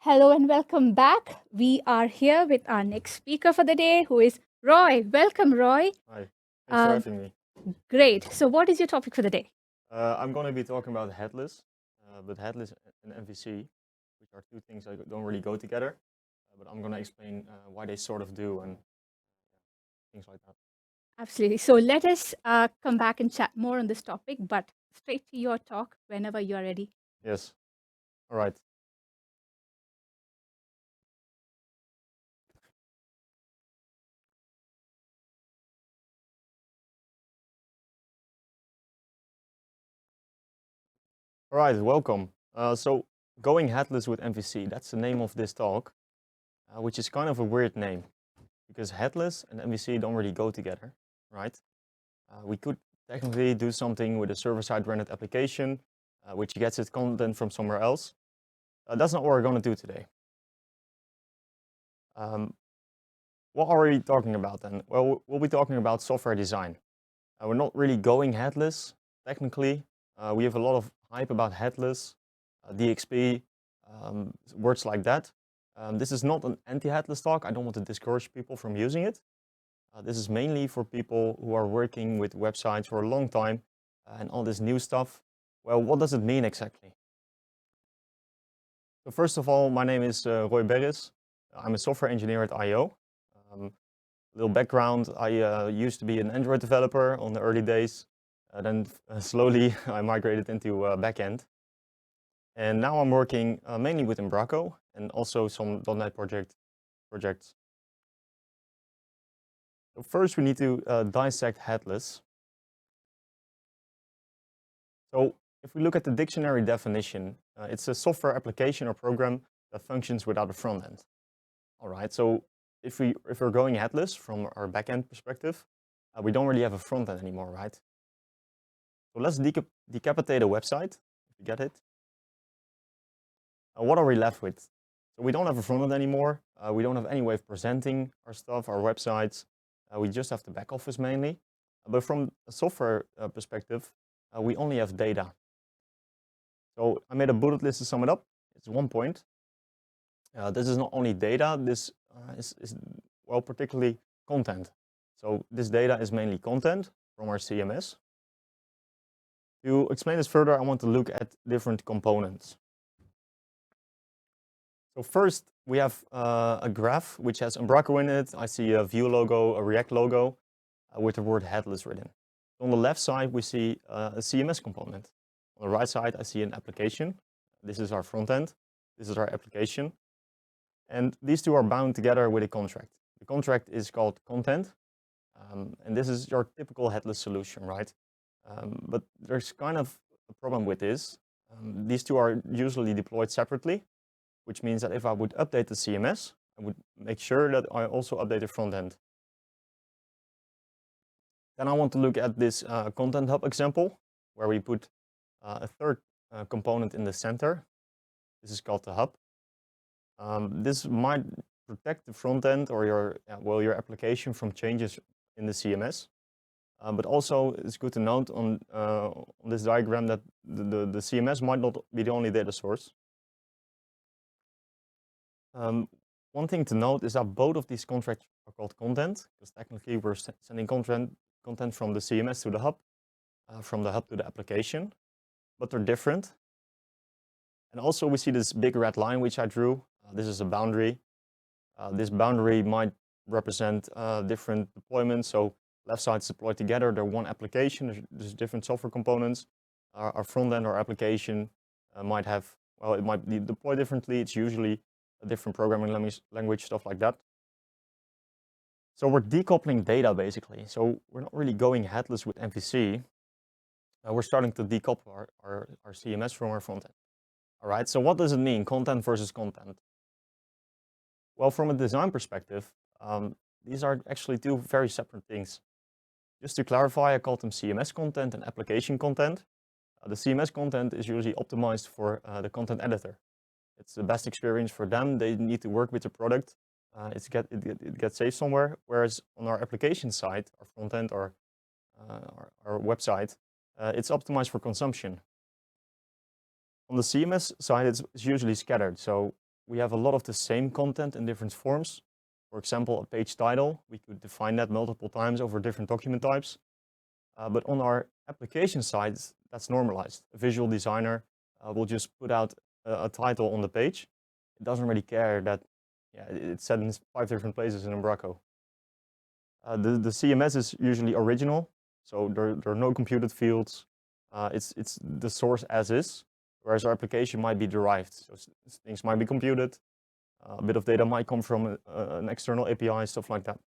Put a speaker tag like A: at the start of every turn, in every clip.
A: Hello and welcome back. We are here with our next speaker for the day, who is Roy. Welcome, Roy.
B: Hi, thanks for having me.
A: Great. So, what is your topic for the day?
B: I'm going to be talking about Headless, but Headless and MVC, which are two things that don't really go together. But I'm going to explain why they sort of do and things like that.
A: Absolutely. So, let us come back and chat more on this topic, but straight to your talk whenever you are ready.
B: Yes. All right. All right. Welcome. So, going headless with MVC, that's the name of this talk, which is kind of a weird name because headless and MVC don't really go together, right? We could technically do something with a server-side rendered application, which gets its content from somewhere else. That's not what we're going to do today. What are we talking about then? Well, we'll be talking about software design. We're not really going headless, technically. We have a lot of hype about headless, DXP, words like that. This is not an anti-headless talk. I don't want to discourage people from using it. This is mainly for people who are working with websites for a long time and all this new stuff. Well, what does it mean exactly? So first of all, my name is Roy Berris. I'm a software engineer at IO. Little background, I used to be an Android developer on the early days. Then slowly I migrated into backend. And now I'm working mainly with Umbraco and also some .NET projects. So first we need to dissect headless. So if we look at the dictionary definition, it's a software application or program that functions without a front end. All right, so if we're going headless from our backend perspective, we don't really have a front end anymore, right? So let's decapitate a website, if you get it. What are we left with? So we don't have a front end anymore. We don't have any way of presenting our stuff, our websites. We just have the back office mainly. But from a software perspective, we only have data. So I made a bullet list to sum it up. It's 1 point. This is not only data, this is well, particularly content. So this data is mainly content from our CMS. To explain this further, I want to look at different components. So first, we have a graph which has Umbraco in it. I see a Vue logo, a React logo with the word headless written. On the left side, we see a CMS component. On the right side, I see an application. This is our front end. This is our application. And these two are bound together with a contract. The contract is called content. And this is your typical headless solution, right? But there's kind of a problem with this. These two are usually deployed separately, which means that if I would update the CMS, I would make sure that I also update the front end. Then I want to look at this Content Hub example, where we put a third component in the center. This is called the hub. This might protect the front end or your application from changes in the CMS. But also, it's good to note on this diagram that the CMS might not be the only data source. One thing to note is that both of these contracts are called content, because technically we're sending content from the CMS to the hub, from the hub to the application, but they're different. And also we see this big red line which I drew. This is a boundary. This boundary might represent different deployments. So left side's deployed together, they're one application, there's different software components. Our front end or application might have, well, it might be deployed differently. It's usually a different programming language, stuff like that. So we're decoupling data basically. So we're not really going headless with MVC. We're starting to decouple our CMS from our front end. All right, so what does it mean, content versus content? Well, from a design perspective, these are actually two very separate things. Just to clarify, I call them CMS content and application content. The CMS content is usually optimized for the content editor. It's the best experience for them. They need to work with the product. It gets saved somewhere. Whereas on our application side, our front end or our website, it's optimized for consumption. On the CMS side, it's usually scattered. So we have a lot of the same content in different forms. For example, a page title, we could define that multiple times over different document types. But on our application side, that's normalized. A visual designer will just put out a title on the page. It doesn't really care that it's set in 5 different places in Umbraco. The CMS is usually original, so there are no computed fields. It's the source as is, whereas our application might be derived. So things might be computed. A bit of data might come from an external API, stuff like that.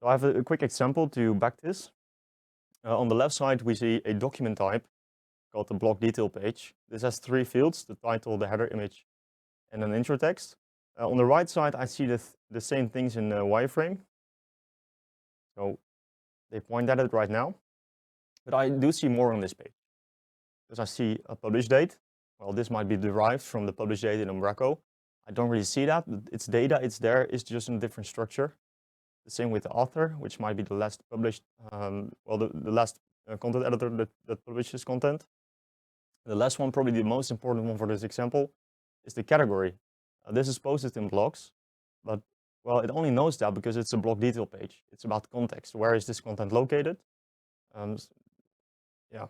B: So I have a quick example to back this. On the left side, we see a document type called the block detail page. This has 3 fields: the title, the header image, and an intro text. On the right side, I see the same things in wireframe. So they point at it right now. But I do see more on this page, because I see a publish date. Well, this might be derived from the publish date in Umbraco. I don't really see that, but it's data, it's there, it's just in a different structure. The same with the author, which might be the last published, the last content editor that publishes content. The last one, probably the most important one for this example, is the category. This is posted in blocks, but well, it only knows that because it's a block detail page. It's about context. Where is this content located? Yeah.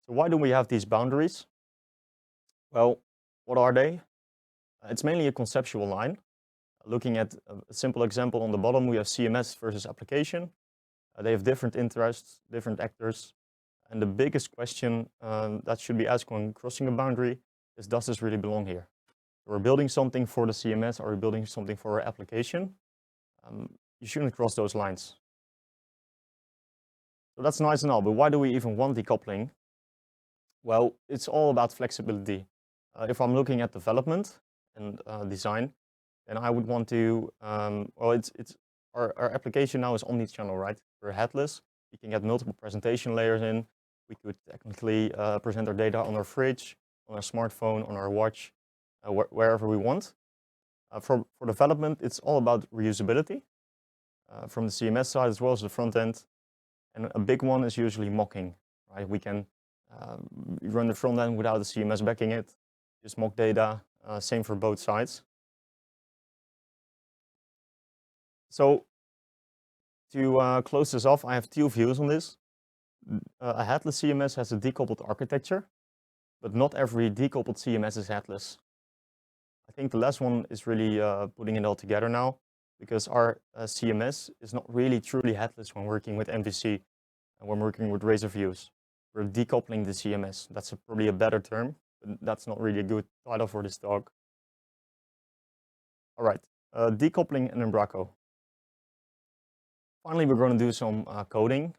B: So why do we have these boundaries? Well, what are they? It's mainly a conceptual line. Looking at a simple example on the bottom, we have CMS versus application. They have different interests, different actors. And the biggest question that should be asked when crossing a boundary is, does this really belong here? We're building something for the CMS, or we're building something for our application. You shouldn't cross those lines. So that's nice and all, but why do we even want decoupling? Well, it's all about flexibility. If I'm looking at development and design, then I would want to, our application now is omni-channel, right? We're headless. We can get multiple presentation layers in. We could technically present our data on our fridge, on our smartphone, on our watch, wherever we want. For development, it's all about reusability from the CMS side as well as the front end. And a big one is usually mocking, right? We can run the front end without the CMS backing it, just mock data, same for both sides. So to close this off, I have 2 views on this. A headless CMS has a decoupled architecture, but not every decoupled CMS is headless. I think the last one is really putting it all together now, because our CMS is not really truly headless when working with MVC and when working with Razor views. We're decoupling the CMS. That's probably a better term, but that's not really a good title for this talk. All right, decoupling in Umbraco. Finally, we're going to do some coding,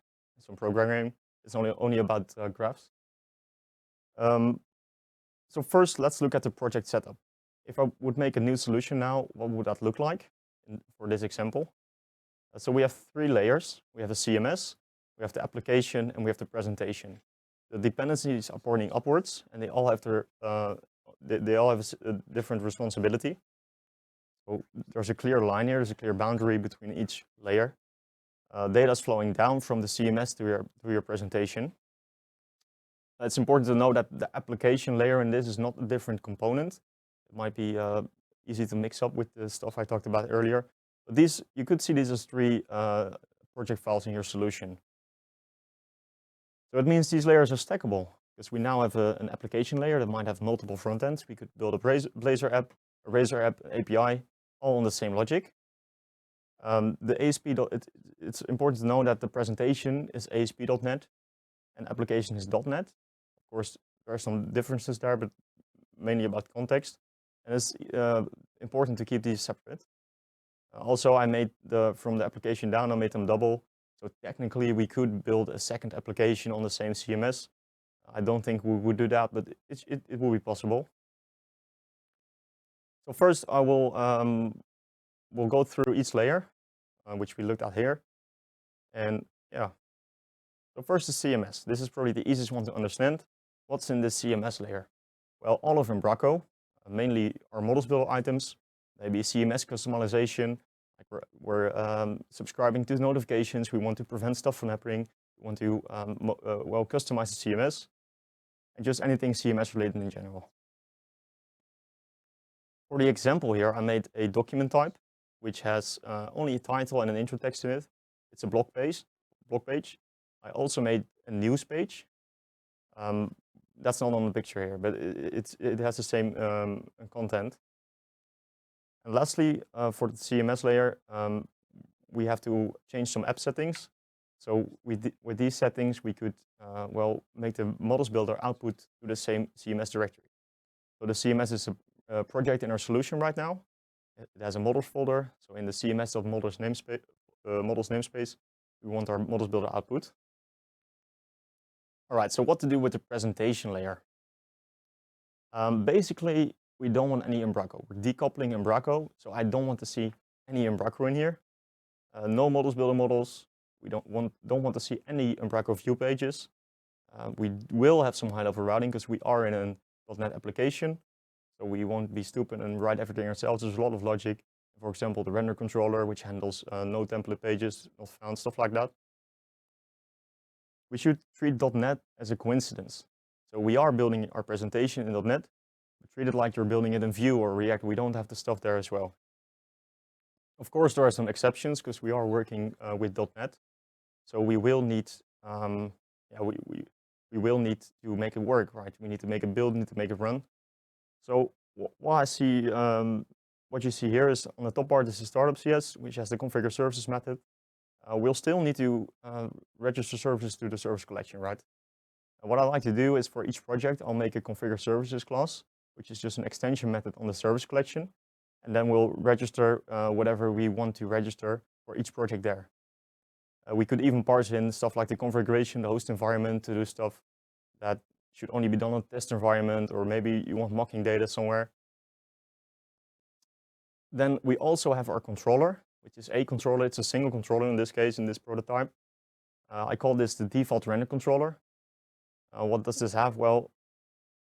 B: some programming. It's only about graphs. So first, let's look at the project setup. If I would make a new solution now, what would that look like for this example? So we have 3 layers. We have a CMS, we have the application, and we have the presentation. The dependencies are pointing upwards, and they all have a different responsibility. So there's a clear line here, there's a clear boundary between each layer. Data is flowing down from the CMS to your presentation. It's important to know that the application layer in this is not a different component. It might be easy to mix up with the stuff I talked about earlier. But these, you could see these as 3 project files in your solution. So it means these layers are stackable, because we now have an application layer that might have multiple front ends. We could build a Blazor app, a Razor app, API, all on the same logic. The ASP, it's important to know that the presentation is ASP.NET and application is .NET. Of course, there are some differences there, but mainly about context. And it's important to keep these separate. Also, I made from the application down, I made them double. So technically, we could build a second application on the same CMS. I don't think we would do that, but it will be possible. So first, I will we'll go through each layer, which we looked at here. And yeah, so first the CMS. This is probably the easiest one to understand. What's in this CMS layer? Well, all of Umbraco, mainly our models builder items, maybe CMS customization, like we're subscribing to notifications, we want to prevent stuff from happening, we want to customize the CMS, and just anything CMS related in general. For the example here, I made a document type, which has only a title and an intro text in it. It's a blog page. I also made a news page. That's not on the picture here, but it has the same content. And lastly, for the CMS layer, we have to change some app settings. So with these settings, we could well make the models builder output to the same CMS directory. So the CMS is a project in our solution right now. It has a models folder. So in the CMS.models namespace, we want our models builder output. All right, so what to do with the presentation layer? Basically, we don't want any Umbraco. We're decoupling Umbraco, so I don't want to see any Umbraco in here. No models builder models. We don't want to see any Umbraco view pages. We will have some high-level routing because we are in a .NET application, so we won't be stupid and write everything ourselves. There's a lot of logic. For example, the render controller, which handles no template pages, not found, stuff like that. We should treat .NET as a coincidence. So we are building our presentation in .NET, but treat it like you're building it in Vue or React. We don't have the stuff there as well. Of course, there are some exceptions because we are working with .NET. So we will need, we will need to make it work, right? We need to make it build, need to make it run. So what I see, what you see here is on the top part is the startup CS, which has the configure services method. We'll still need to register services to the service collection, right? And what I like to do is for each project, I'll make a configure services class, which is just an extension method on the service collection. And then we'll register whatever we want to register for each project there. We could even parse in stuff like the configuration, the host environment, to do stuff that should only be done on test environment, or maybe you want mocking data somewhere. Then we also have our controller, which is a controller. It's a single controller in this case, in this prototype. I call this the default render controller. What does this have? Well,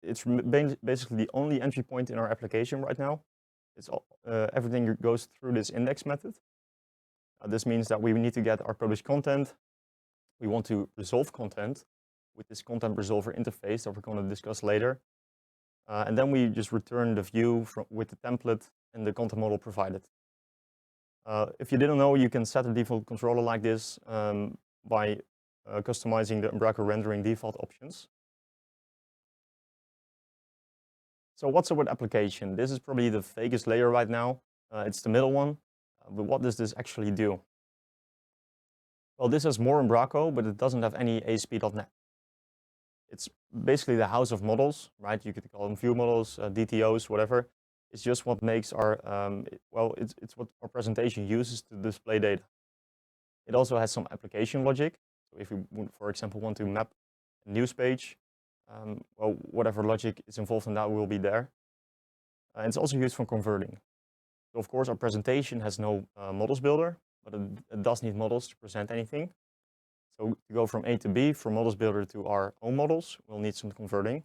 B: it's basically the only entry point in our application right now. It's everything goes through this index method. This means that we need to get our published content. We want to resolve content with this content resolver interface that we're going to discuss later. And then we just return the view with the template and the content model provided. If you didn't know, you can set a default controller like this by customizing the Umbraco rendering default options. So what's up with application? This is probably the vaguest layer right now. It's the middle one. But what does this actually do? Well, this has more Umbraco, but it doesn't have any ASP.NET. It's basically the house of models, right? You could call them view models, DTOs, whatever. It's just what makes our, it's what our presentation uses to display data. It also has some application logic. So if you, for example, want to map a news page, well, whatever logic is involved in that will be there. And it's also used for converting. So of course, our presentation has no models builder, but it does need models to present anything. So to go from A to B, from models builder to our own models, we'll need some converting.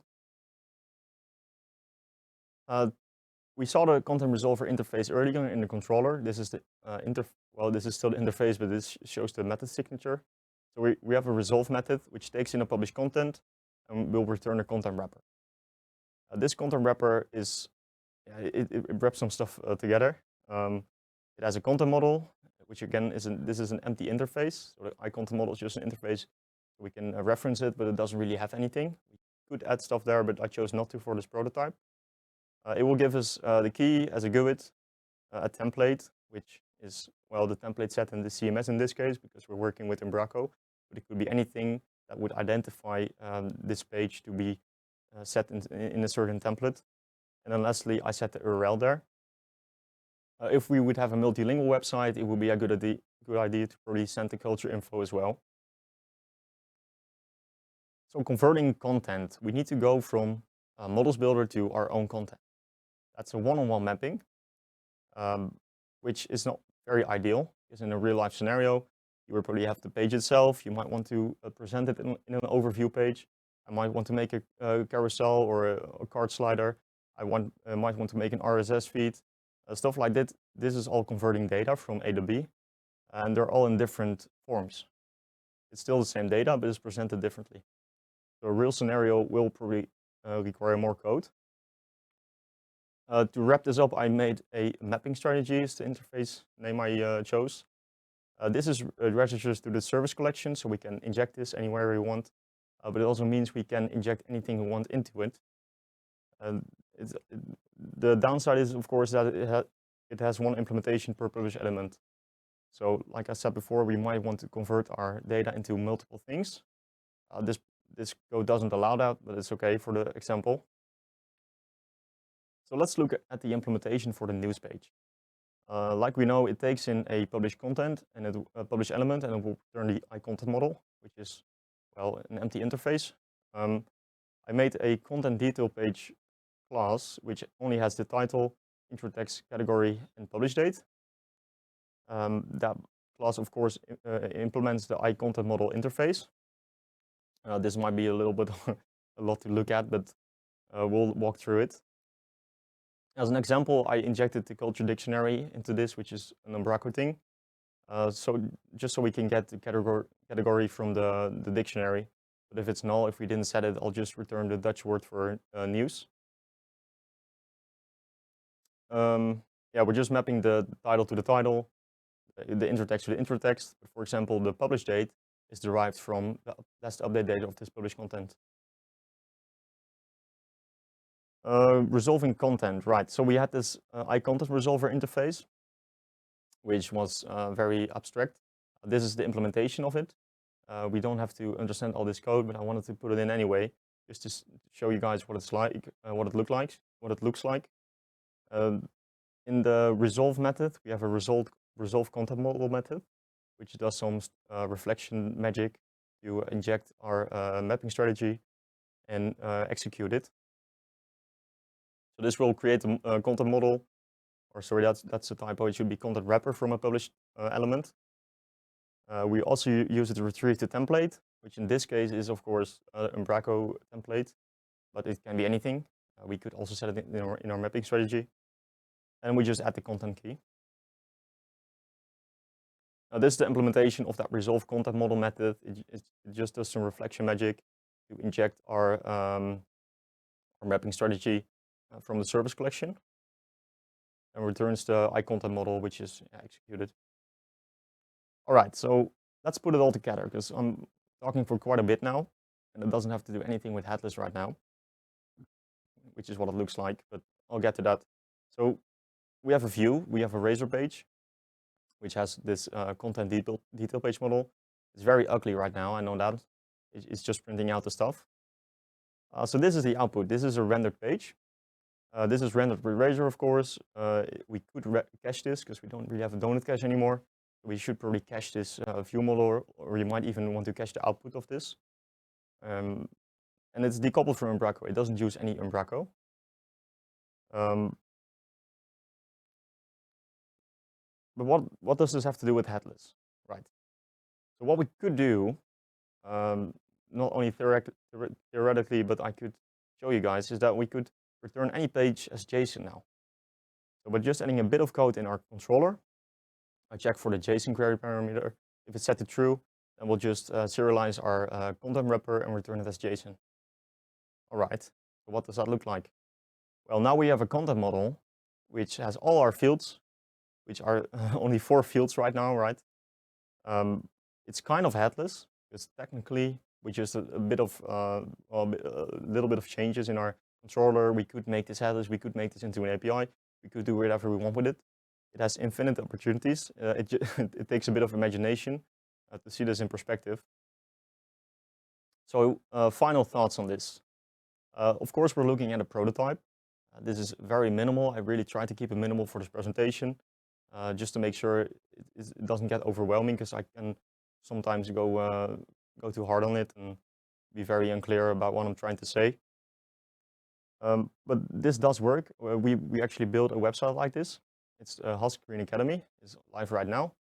B: We saw the content resolver interface earlier in the controller. This is the this is still the interface, but this shows the method signature. So we have a resolve method which takes in a published content and will return a content wrapper. This content wrapper is it wraps some stuff together. It has a content model, which again this is an empty interface. So the iContent model is just an interface. So we can reference it, but it doesn't really have anything. We could add stuff there, but I chose not to for this prototype. It will give us the key as a GUID, a template, which is, well, the template set in the CMS in this case, because we're working with Umbraco. But it could be anything that would identify this page to be set in a certain template. And then lastly, I set the URL there. If we would have a multilingual website, it would be a good idea to probably send the culture info as well. So converting content, we need to go from models builder to our own content. That's a one-on-one mapping, which is not very ideal, because in a real-life scenario, you would probably have the page itself. You might want to present it in an overview page. I might want to make a carousel or a card slider. I might want to make an RSS feed. Stuff like that. This is all converting data from A to B, and they're all in different forms. It's still the same data, but it's presented differently. So a real scenario will probably require more code. To wrap this up, I made a mapping strategy, is the interface name I chose. This is registers to the service collection, so we can inject this anywhere we want, but it also means we can inject anything we want into it. The downside is, of course, that it has one implementation per publish element. So like I said before, we might want to convert our data into multiple things. This code doesn't allow that, but it's okay for the example. So let's look at the implementation for the news page. Like we know, it takes in a publish content and a publish element, and it will return the iContent model, which is, well, an empty interface. I made a content detail page class, which only has the title, intro text, category, and publish date. That class, of course, implements the iContent model interface. This might be a little bit a lot to look at, but we'll walk through it. As an example, I injected the culture dictionary into this, which is an Umbraco thing. So just so we can get the category from the dictionary. But if it's null, if we didn't set it, I'll just return the Dutch word for news. Yeah, we're just mapping the title to the title, the intro text to the intro text. But for example, the publish date is derived from the last update date of this published content. Resolving content, right. So we had this iContent resolver interface, which was very abstract. This is the implementation of it. We don't have to understand all this code, but I wanted to put it in anyway, just to show you guys what it's like, what it looks like. In the resolve method, we have a resolve content model method, which does some reflection magic to inject our mapping strategy and execute it. So this will create a content model, or sorry, that's a typo. It should be content wrapper from a published element. We also use it to retrieve the template, which in this case is, of course, Umbraco template, but it can be anything. We could also set it in our mapping strategy. And we just add the content key. Now this is the implementation of that resolve content model method. It just does some reflection magic to inject our mapping strategy from the service collection, and returns the iContent model, which is executed. All right, so let's put it all together, because I'm talking for quite a bit now, and it doesn't have to do anything with Headless right now, which is what it looks like, but I'll get to that. So we have a view, we have a razor page, which has this content detail page model. It's very ugly right now, I know that. It's just printing out the stuff. So this is the output. This is a rendered page. This is rendered with Razor, of course. We could cache this because we don't really have a donut cache anymore. We should probably cache this view model, or you might even want to cache the output of this. And it's decoupled from Umbraco. It doesn't use any Umbraco. But what does this have to do with Headless? Right. So what we could do, not only theoretically, but I could show you guys, is that we could return any page as JSON now. So by just adding a bit of code in our controller, I check for the JSON query parameter. If it's set to true, then we'll just serialize our content wrapper and return it as JSON. All right, so what does that look like? Well, now we have a content model which has all our fields, which are only 4 fields right now, right? It's kind of headless, because technically we just a little bit of changes in our controller. We could make this headless, we could make this into an API, we could do whatever we want with it. It has infinite opportunities. It takes a bit of imagination to see this in perspective. So final thoughts on this. Of course, we're looking at a prototype. This is very minimal. I really try to keep it minimal for this presentation, just to make sure it doesn't get overwhelming, because I can sometimes go too hard on it and be very unclear about what I'm trying to say. But this does work. We actually built a website like this. It's Husk Green Academy. It's live right now.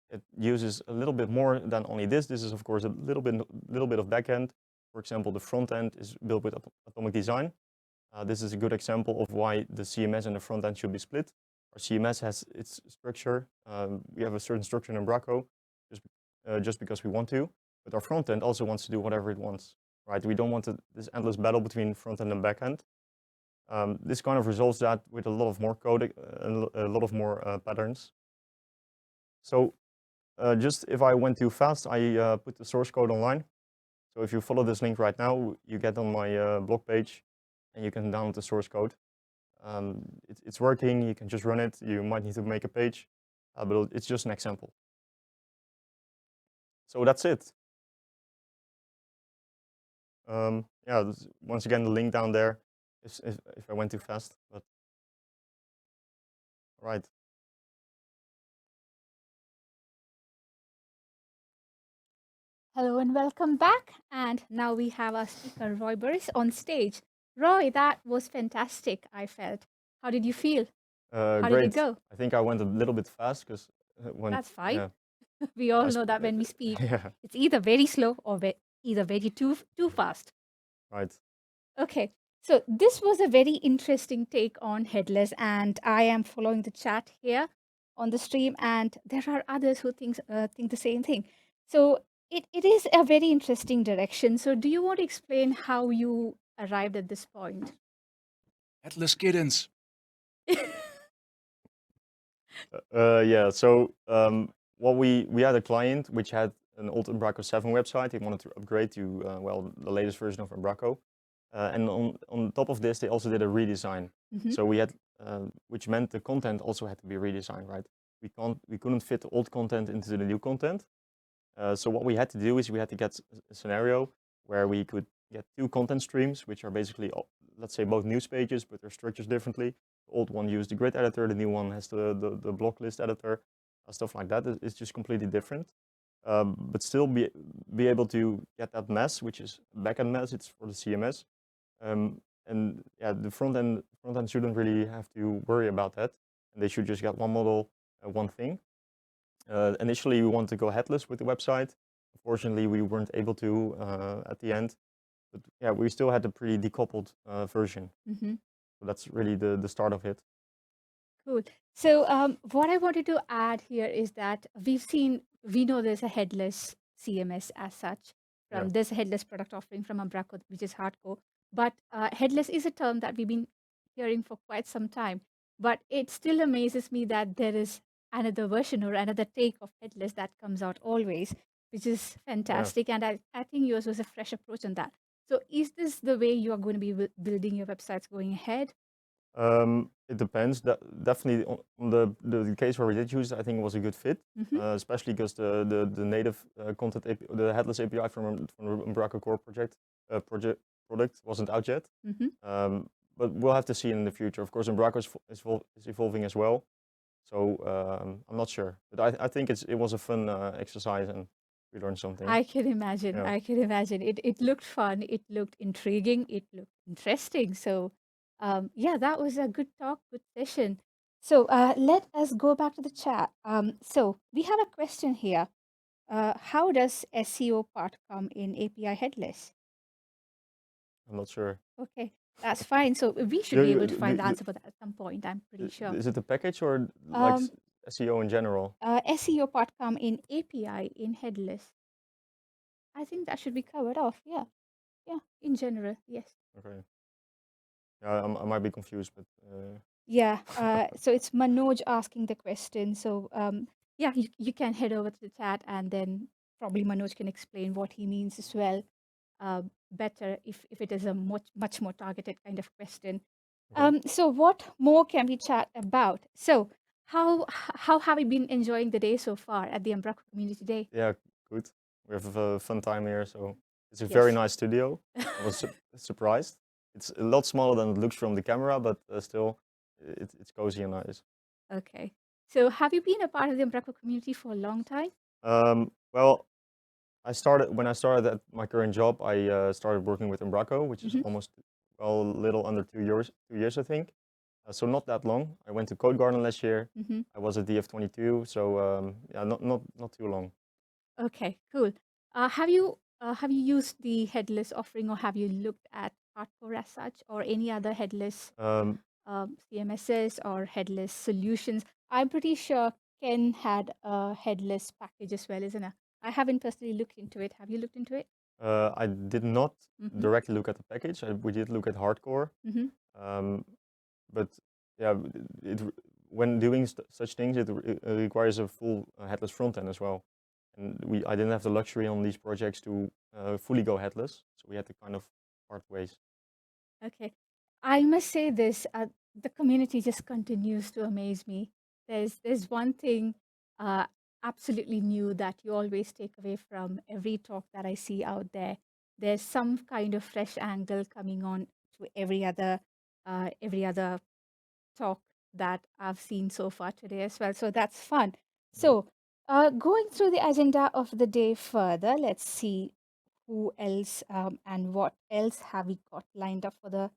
B: It uses a little bit more than only this. This is, of course, a little bit of backend. For example, the front end is built with Atomic Design. This is a good example of why the CMS and the front end should be split. Our CMS has its structure. We have a certain structure in Umbraco, just because we want to. But our front end also wants to do whatever it wants, right? We don't want this endless battle between front end and back end. This kind of resolves that with a lot of more code, a lot of more patterns. So just if I went too fast, I put the source code online. So if you follow this link right now, you get on my blog page and you can download the source code. It's working, you can just run it. You might need to make a page, but it's just an example. So that's it. Yeah, once again, the link down there if I went too fast, but right.
A: Hello and welcome back. And now we have our speaker, Roy Berris, on stage. Roy, that was fantastic, I felt. How did you feel? How did it
B: Great.
A: go?
B: I think I went a little bit fast because
A: That's fine.
B: yeah,
A: We all know that when we speak,
B: yeah,
A: it's either very slow or either very too fast.
B: right.
A: Okay, so this was a very interesting take on Headless, and I am following the chat here on the stream, and there are others who think the same thing. So it is a very interesting direction. So do you want to explain how you arrived at this point?
C: Headless kittens.
B: Yeah, so what we had a client which had an old Umbraco 7 website. He wanted to upgrade to well, the latest version of Umbraco. And on top of this, they also did a redesign.
A: Mhm.
B: So we had, which meant the content also had to be redesigned, right? We couldn't fit the old content into the new content. So what we had to do is we had to get a scenario where we could get two content streams, which are basically, let's say, both news pages, but they're structured differently. The old one used the grid editor, the new one has the block list editor, stuff like that. It's just completely different. But still be able to get that mess, which is backend mess. It's for the CMS, and yeah, the front end shouldn't really have to worry about that, and they should just get one model, one thing. Initially, we wanted to go headless with the website. Unfortunately, we weren't able to at the end. But yeah, we still had a pretty decoupled version.
A: Mm-hmm.
B: So that's really the start of it.
A: Cool. So what I wanted to add here is that we know there's a headless CMS as such.
B: Yeah.
A: There's a headless product offering from Umbraco, which is hardcore. But headless is a term that we've been hearing for quite some time. But it still amazes me that there is another version or another take of headless that comes out always, which is fantastic. And I think yours was a fresh approach on that. So is this the way you are going to be building your websites going ahead?
B: It depends. Definitely on the case where we did use it, I think it was a good fit,
A: Mm-hmm.
B: especially because the native content the headless API from the Umbraco core product wasn't out yet.
A: Mm-hmm.
B: But we'll have to see in the future. Of course, Umbraco is evolving as well, so I'm not sure. But I think it was a fun exercise and we learned something.
A: I can imagine.
B: Yeah.
A: I can imagine. It looked fun. It looked intriguing. It looked interesting. So, yeah, that was a good talk, good session. So, let us go back to the chat. So we have a question here. How does SEO part come in API headless?
B: I'm not sure.
A: Okay, that's fine. So we should be able to find the answer for that at some point. I'm pretty sure.
B: Is it the package or like
A: Um,
B: SEO in general?
A: SEO part come in API in headless. I think that should be covered off. Yeah, yeah. In general, yes.
B: Okay. Yeah, I might be confused, but
A: Yeah, so it's Manoj asking the question. So yeah, you can head over to the chat and then probably Manoj can explain what he means as well better if it is a much more targeted kind of question.
B: okay.
A: So what more can we chat about? So how have you been enjoying the day so far at the Umbraco Community Day?
B: Yeah, good. We have a fun time here, so it's a very
A: Yes.
B: nice studio. I was surprised. It's a lot smaller than it looks from the camera, but still, it's cozy and nice.
A: Okay. So have you been a part of the Umbraco community for a long time?
B: Well, when I started at my current job. I started working with Umbraco, which is almost a little under 2 years, I think. So not that long. I went to Code Garden last year.
A: Mm-hmm.
B: I was at DF22, so yeah, not too long.
A: Okay, cool. Have you used the headless offering, or have you looked at hardcore as such, or any other headless CMSs or headless solutions? I'm pretty sure Ken had a headless package as well, isn't it? I haven't personally looked into it. Have you looked into it?
B: I did not
A: Mm-hmm.
B: directly look at the package. We did look at hardcore.
A: Mm-hmm.
B: But yeah, when doing such things, it requires a full headless front end as well. And I didn't have the luxury on these projects to fully go headless, so we had to kind of part ways.
A: Okay. I must say this, the community just continues to amaze me. There's one thing absolutely new that you always take away from every talk that I see out there. There's some kind of fresh angle coming on to every other talk that I've seen so far today as well. So that's fun. So going through the agenda of the day further, let's see who else and what else have we got lined up for the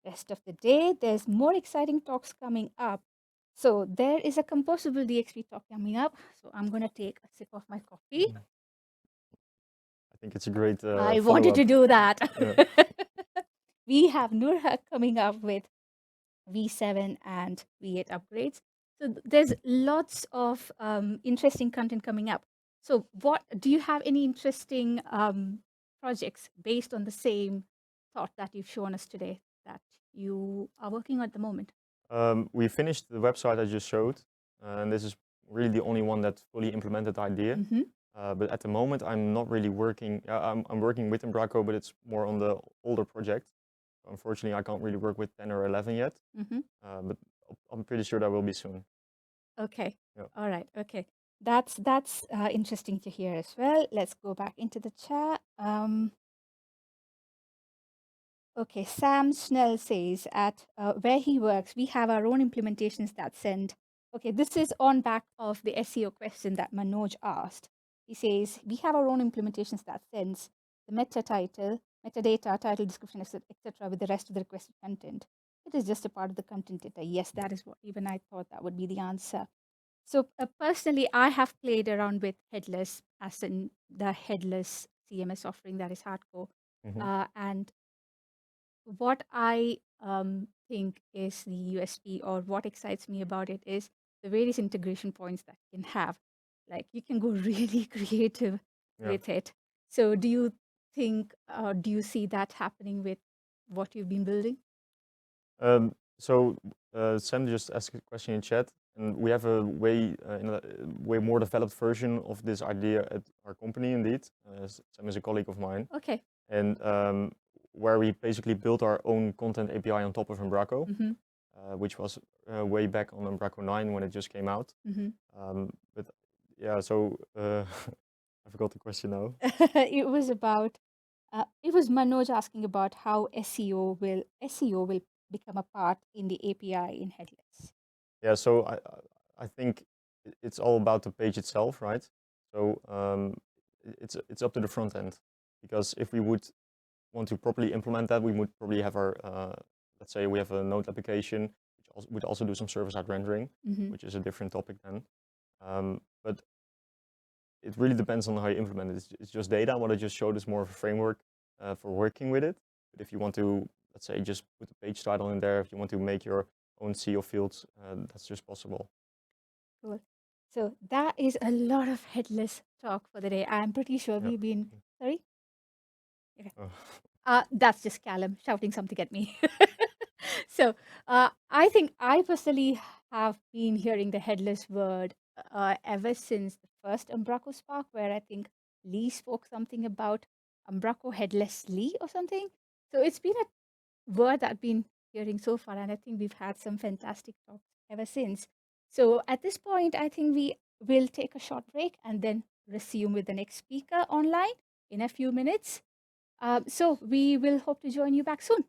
A: rest of the day. There's more exciting talks coming up. So there is a composable DXP talk coming up. So I'm going to take a sip of my coffee.
B: I think it's a great
A: I wanted to do that.
B: Yeah.
A: We have Nurha coming up with V7 and V8 upgrades. So there's lots of interesting content coming up. So what do you have any interesting projects based on the same thought that you've shown us today that you are working on at the moment?
B: We finished the website I just showed, and this is really the only one that fully implemented the idea. But at the moment, I'm not really working. I'm working with Umbraco, but it's more on the older project. Unfortunately, I can't really work with 10 or 11 yet, but I'm pretty sure that will be soon.
A: Okay.
B: Yeah.
A: All right. Okay. That's interesting to hear as well. Let's go back into the chat. Okay, Sam Snell says at where he works, we have our own implementations that send. Okay, this is on back of the SEO question that Manoj asked. He says we have our own implementations that sends the meta title, metadata, title, description, etc., with the rest of the requested content. It is just a part of the content data. Yes, that is what even I thought that would be the answer. So personally, I have played around with Headless, as in the Headless CMS offering that is hardcore, and what I think is the USP or what excites me about it is the various integration points that you can have. Like you can go really creative with it. So do you think, do you see that happening with what you've been building?
B: So Sam just asked a question in chat, and we have a way more developed version of this idea at our company. Indeed, Sam is a colleague of mine.
A: Okay.
B: And where we basically built our own content API on top of Umbraco, which was way back on Umbraco 9 when it just came out. But yeah, so I forgot the question now.
A: It was about. It was Manoj asking about how SEO will become a part in the API in Headless.
B: Yeah, so I think it's all about the page itself, right? So it's up to the front end, because if we would want to properly implement that, we would probably have our let's say we have a Node application which would also do some server-side rendering, which is a different topic then. But it really depends on how you implement it. It's just data. What I just showed is more of a framework for working with it. But if you want to, let's say, just put the page title in there, if you want to make your own sea of fields, that's just possible.
A: Cool. So that is a lot of Headless talk for the day. I'm pretty sure we've been, sorry? Okay. That's just Callum shouting something at me. So I think I personally have been hearing the Headless word ever since the first Umbraco Spark, where I think Lee spoke something about Umbraco Headless Lee or something. So it's been a word that I've been hearing so far, and I think we've had some fantastic talks ever since. So at this point, I think we will take a short break and then resume with the next speaker online in a few minutes. So we will hope to join you back soon.